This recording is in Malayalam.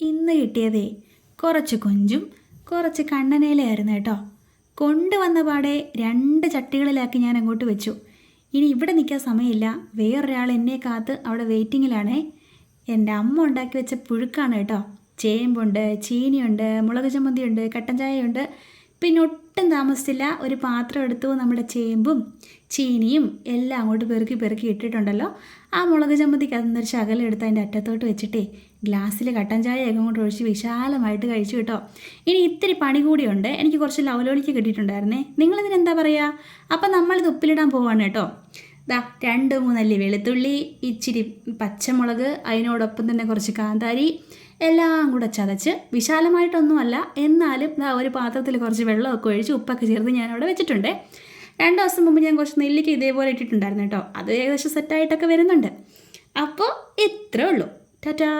ഇന്ന് കിട്ടിയതേ കുറച്ച് കൊഞ്ചും കുറച്ച് കണ്ണനയിലായിരുന്നു കേട്ടോ. കൊണ്ടുവന്ന പാടെ 2 ചട്ടികളിലാക്കി ഞാൻ അങ്ങോട്ട് വെച്ചു. ഇനി ഇവിടെ നിൽക്കാൻ സമയമില്ല, വേറൊരാൾ എന്നെ കാത്ത് അവിടെ വെയിറ്റിങ്ങിലാണേ. എൻ്റെ അമ്മ ഉണ്ടാക്കി വെച്ച പുഴുക്കാണ് കേട്ടോ. ചേമ്പുണ്ട്, ചീനിയുണ്ട്, മുളക് ചമ്മന്തിയുണ്ട്, കട്ടൻ ചായയുണ്ട്. പിന്നെ ഒട്ടും താമസിച്ചില്ല, ഒരു പാത്രം എടുത്തു. നമ്മുടെ ചേമ്പും ചീനിയും എല്ലാം അങ്ങോട്ട് പെറുക്കി ഇട്ടിട്ടുണ്ടല്ലോ. ആ മുളക് ചമ്മന്തിക്ക് അതൊന്നൊരു ശകലം എടുത്ത് അതിൻ്റെ അറ്റത്തോട്ട് വെച്ചിട്ടേ ഗ്ലാസ്സിൽ കട്ടൻ ചായയൊക്കെ കൊണ്ട് ഒഴിച്ച് വിശാലമായിട്ട് കഴിച്ചു കേട്ടോ. ഇനി ഇത്തിരി പണി കൂടിയുണ്ട്. എനിക്ക് കുറച്ച് ലവലോലിക്ക് കിട്ടിയിട്ടുണ്ടായിരുന്നേ. നിങ്ങളിതിനെന്താ പറയുക? അപ്പം നമ്മളിത് ഉപ്പിലിടാൻ പോവാണ് കേട്ടോ. ദാ 2-3 അല്ലി വെളുത്തുള്ളി, ഇച്ചിരി പച്ചമുളക്, അതിനോടൊപ്പം തന്നെ കുറച്ച് കാന്താരി എല്ലാം കൂടെ ചതച്ച്, വിശാലമായിട്ടൊന്നുമല്ല എന്നാലും ദാ ഒരു പാത്രത്തിൽ കുറച്ച് വെള്ളമൊക്കെ ഒഴിച്ച് ഉപ്പൊക്കെ ചേർത്ത് ഞാനവിടെ വെച്ചിട്ടുണ്ട്. 2 ദിവസം മുമ്പ് ഞാൻ കുറച്ച് നെല്ലിക്ക ഇതേപോലെ ഇട്ടിട്ടുണ്ടായിരുന്നു കേട്ടോ. അത് ഏകദേശം സെറ്റായിട്ടൊക്കെ വരുന്നുണ്ട്. അപ്പോൾ ഇത്രേ ഉള്ളൂ. ടാറ്റാ.